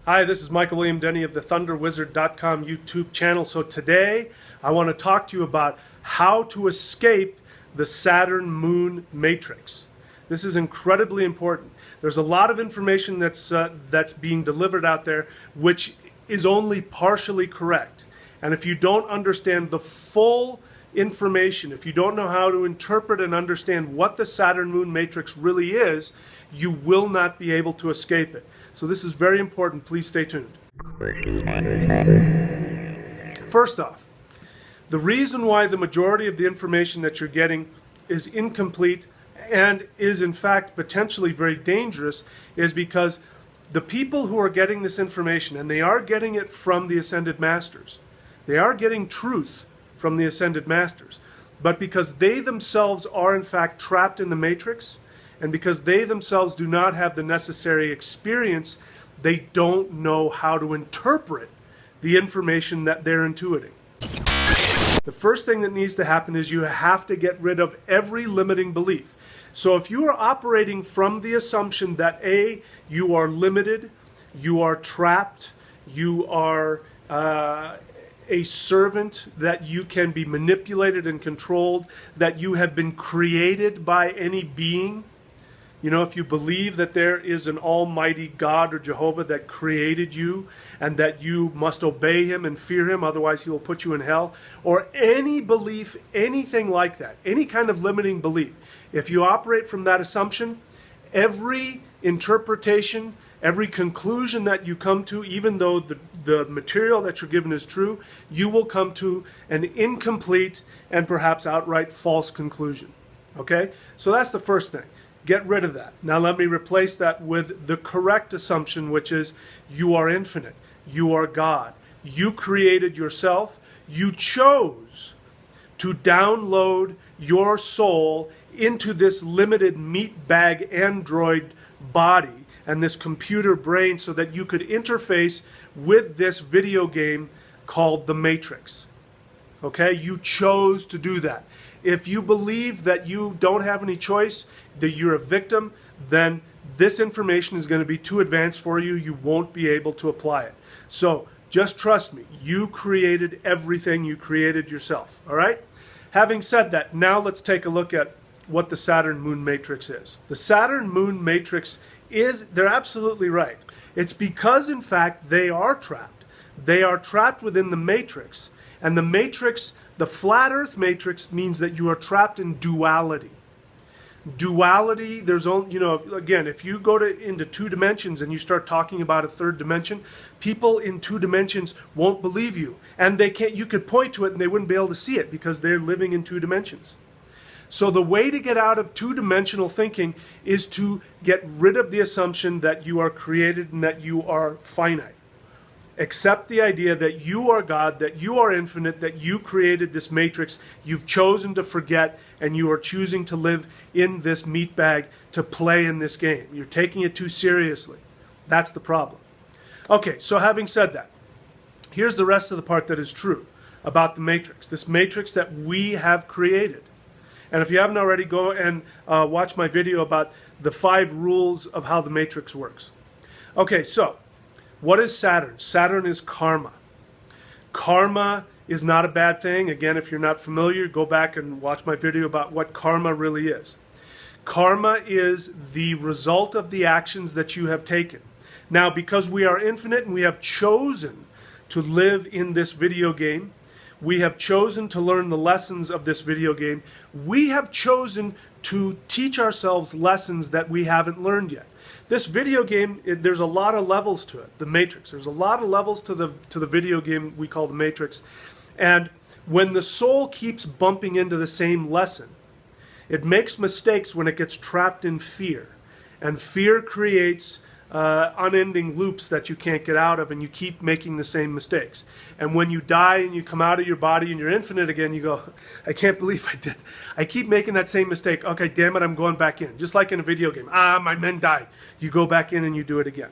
Hi, this is Michael William Denny of the ThunderWizard.com YouTube channel. So today I want to talk to you about how to escape the Saturn Moon Matrix. This is incredibly important. There's a lot of information that's being delivered out there which is only partially correct. And if you don't understand the full information, if you don't know how to interpret and understand what the Saturn Moon Matrix really is, you will not be able to escape it. So this is very important. Please stay tuned. First off, the reason why the majority of the information that you're getting is incomplete and is in fact potentially very dangerous is because the people who are getting this information, and they are getting it from the Ascended Masters, they are getting truth from the Ascended Masters, but because they themselves are in fact trapped in the Matrix, and because they themselves do not have the necessary experience, they don't know how to interpret the information that they're intuiting. The first thing that needs to happen is you have to get rid of every limiting belief. So if you are operating from the assumption that A, you are limited, you are trapped, you are a servant, that you can be manipulated and controlled, that you have been created by any being. You know, if you believe that there is an almighty God or Jehovah that created you and that you must obey him and fear him, otherwise he will put you in hell, or any belief, anything like that, any kind of limiting belief, if you operate from that assumption, every interpretation, every conclusion that you come to, even though the material that you're given is true, you will come to an incomplete and perhaps outright false conclusion. Okay? So that's the first thing. Get rid of that. Now let me replace that with the correct assumption, which is you are infinite. You are God. You created yourself. You chose to download your soul into this limited meat bag android body and this computer brain so that you could interface with this video game called The Matrix. Okay? You chose to do that. If you believe that you don't have any choice, that you're a victim, then this information is going to be too advanced for you. You won't be able to apply it. So just trust me. You created everything. You created yourself. All right? Having said that, now let's take a look at what the Saturn Moon Matrix is. The Saturn Moon Matrix is, they're absolutely right. It's because, in fact, they are trapped. They are trapped within the Matrix. And the Matrix, the flat earth matrix, means that you are trapped in duality. Duality, there's only, you know, again, if you go into two dimensions and you start talking about a third dimension, people in two dimensions won't believe you. And they can't, you could point to it and they wouldn't be able to see it because they're living in two dimensions. So the way to get out of two-dimensional thinking is to get rid of the assumption that you are created and that you are finite. Accept the idea that you are God, that you are infinite, that you created this matrix, you've chosen to forget, and you are choosing to live in this meat bag to play in this game. You're taking it too seriously. That's the problem. Okay, so having said that, here's the rest of the part that is true about the matrix, this matrix that we have created. And if you haven't already, go and watch my video about the 5 rules of how the matrix works. Okay, so what is Saturn? Saturn is karma. Karma is not a bad thing. Again, if you're not familiar, go back and watch my video about what karma really is. Karma is the result of the actions that you have taken. Now, because we are infinite and we have chosen to live in this video game, we have chosen to learn the lessons of this video game, we have chosen to teach ourselves lessons that we haven't learned yet. This video game, there's a lot of levels to it, the Matrix. There's a lot of levels to the video game we call the Matrix. And when the soul keeps bumping into the same lesson, it makes mistakes when it gets trapped in fear. And fear creates unending loops that you can't get out of, and you keep making the same mistakes. And when you die and you come out of your body and you're infinite again, you go, I can't believe I did. I keep making that same mistake. Okay, damn it, I'm going back in. Just like in a video game. My men died. You go back in and you do it again.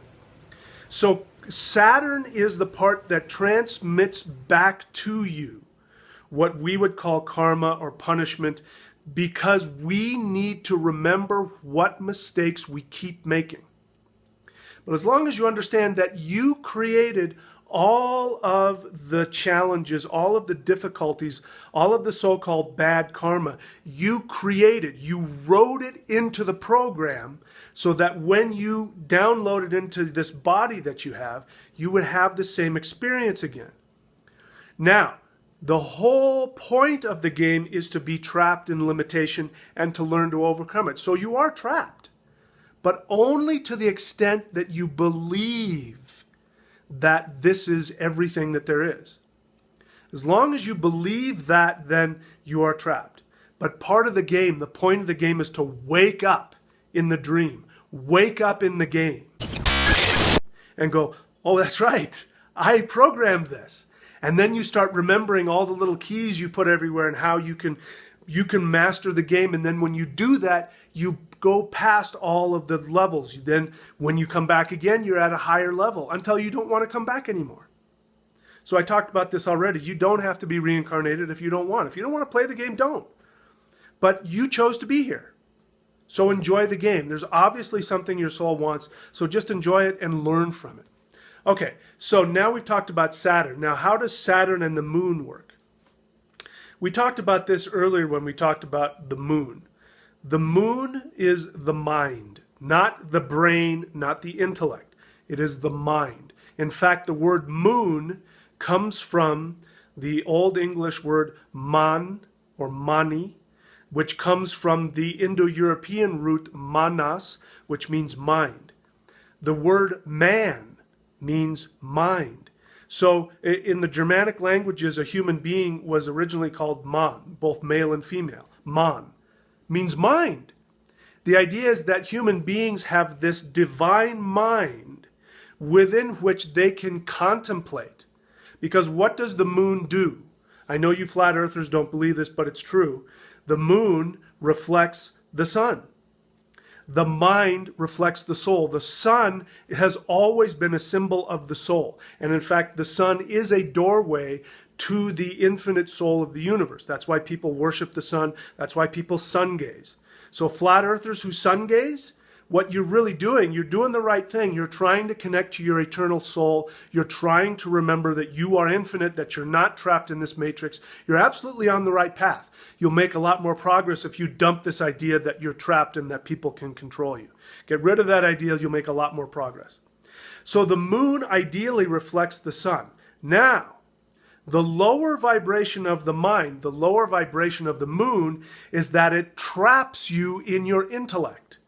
So Saturn is the part that transmits back to you what we would call karma or punishment, because we need to remember what mistakes we keep making. But as long as you understand that you created all of the challenges, all of the difficulties, all of the so-called bad karma, you wrote it into the program so that when you download it into this body that you have, you would have the same experience again. Now, the whole point of the game is to be trapped in limitation and to learn to overcome it. So you are trapped, but only to the extent that you believe that this is everything that there is. As long as you believe that, then you are trapped. But part of the game, the point of the game is to wake up in the dream, wake up in the game, and go, oh, that's right, I programmed this. And then you start remembering all the little keys you put everywhere and how you can master the game. And then when you do that, you go past all of the levels. Then when you come back again, you're at a higher level until you don't want to come back anymore. So I talked about this already. You don't have to be reincarnated if you don't want. If you don't want to play the game, don't. But you chose to be here. So enjoy the game. There's obviously something your soul wants. So just enjoy it and learn from it. Okay, so now we've talked about Saturn. Now, how does Saturn and the moon work? We talked about this earlier when we talked about the moon. The moon is the mind, not the brain, not the intellect. It is the mind. In fact, the word moon comes from the Old English word man or mani, which comes from the Indo-European root manas, which means mind. The word man means mind. So in the Germanic languages, a human being was originally called man, both male and female. Man means mind. The idea is that human beings have this divine mind within which they can contemplate. Because what does the moon do? I know you flat earthers don't believe this, but it's true. The moon reflects the sun. The mind reflects the soul. The sun has always been a symbol of the soul. And in fact, the sun is a doorway to the infinite soul of the universe. That's why people worship the sun. That's why people sun gaze. So flat earthers who sun gaze, what you're really doing, you're doing the right thing. You're trying to connect to your eternal soul. You're trying to remember that you are infinite, that you're not trapped in this matrix. You're absolutely on the right path. You'll make a lot more progress if you dump this idea that you're trapped and that people can control you. Get rid of that idea, you'll make a lot more progress. So the moon ideally reflects the sun. Now, the lower vibration of the mind, the lower vibration of the moon, is that it traps you in your intellect.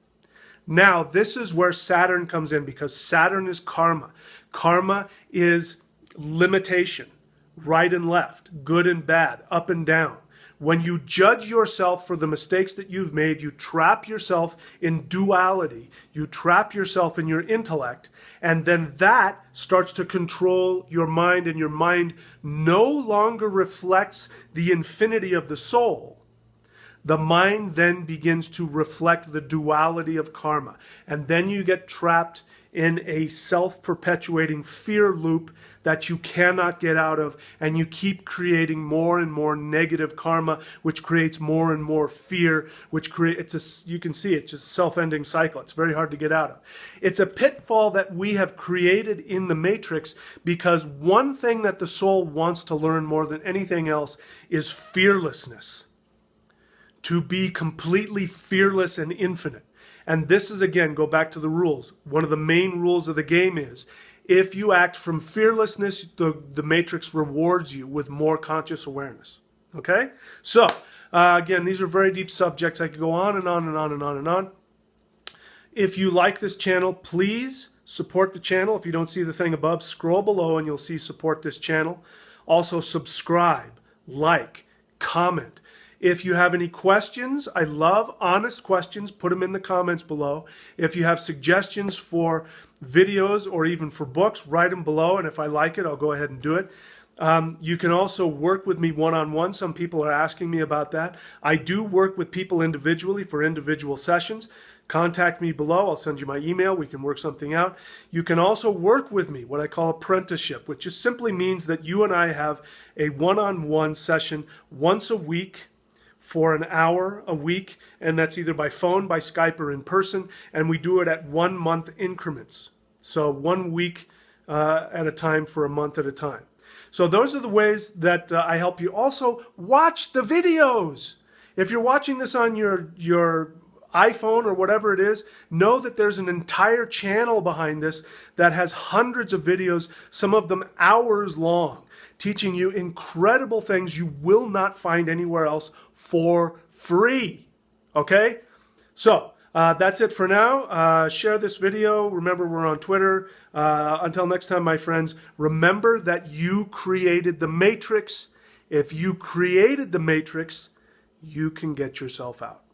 Now, this is where Saturn comes in, because Saturn is karma. Karma is limitation, right and left, good and bad, up and down. When you judge yourself for the mistakes that you've made, you trap yourself in duality. You trap yourself in your intellect, and then that starts to control your mind, and your mind no longer reflects the infinity of the soul. The mind then begins to reflect the duality of karma, and then you get trapped in a self-perpetuating fear loop that you cannot get out of, and you keep creating more and more negative karma, which creates more and more fear, which creates you can see it's just a self-ending cycle. It's very hard to get out of. It's a pitfall that we have created in the matrix, because one thing that the soul wants to learn more than anything else is fearlessness. To be completely fearless and infinite. And this is, again, go back to the rules. One of the main rules of the game is, if you act from fearlessness, the matrix rewards you with more conscious awareness. Okay? So, again, these are very deep subjects. I could go on and on and on and on and on. If you like this channel, please support the channel. If you don't see the thing above, scroll below and you'll see support this channel. Also, subscribe, like, comment. If you have any questions, I love honest questions. Put them in the comments below. If you have suggestions for videos or even for books, write them below. And if I like it, I'll go ahead and do it. You can also work with me one-on-one. Some people are asking me about that. I do work with people individually for individual sessions. Contact me below. I'll send you my email. We can work something out. You can also work with me, what I call apprenticeship, which just simply means that you and I have a one-on-one session once a week for an hour a week, and that's either by phone, by Skype, or in person, and we do it at 1 month increments. So 1 week at a time for a month at a time. So those are the ways that I help you. Also, watch the videos. If you're watching this on your iPhone or whatever it is, know that there's an entire channel behind this that has hundreds of videos, some of them hours long, teaching you incredible things you will not find anywhere else for free. Okay? So, that's it for now. Share this video. Remember, we're on Twitter. Until next time, my friends, remember that you created the Matrix. If you created the Matrix, you can get yourself out.